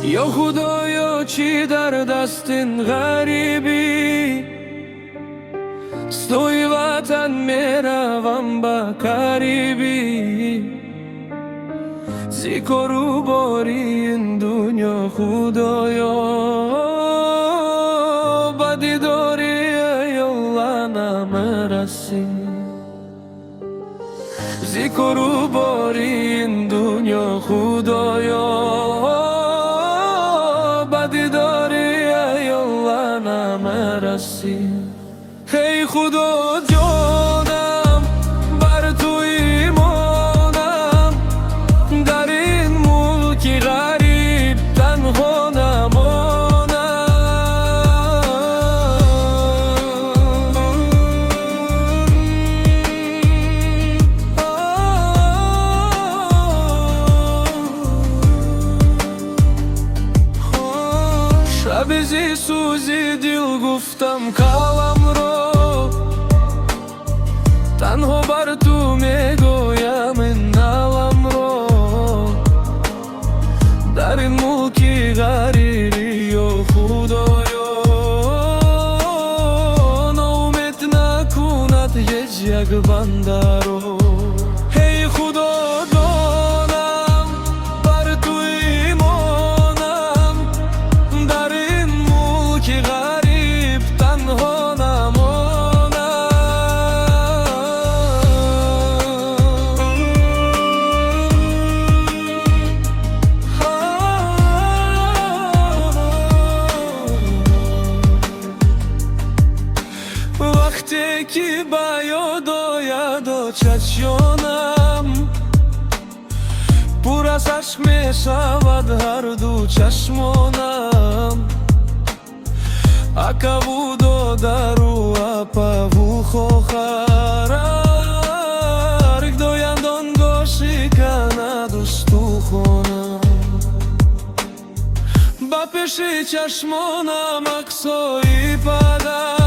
یا خدایا چی در دست این غریبی، ستوی وطن میروم با قریبی. زیکارو باری این دنیا خدایا، با دیداری ایالله نمرسی. زیکارو باری این دنیا خدایا، با دیداری ایالله نمرسی. ای خدا جانم بر تو ایمانم، در این ملک غریب تنها نمانم. شب زی سوزی دل گفتم کلم رو، تنها بر تو میگویم این نالم رو. در این ملک غریبی و خدایا، ناامید نکند هیچ یک بنده رو. ای خدا دانم بر تو ایمانم، در این ملک غریب تنها وقتی که با یاد آید چشمانم، پر از اشک می شود هر دو چشمانم. Ака будо дару апа вухо харар, кдо яндон гоши канад устухонам. Ба пеши чашмонам аксои падар,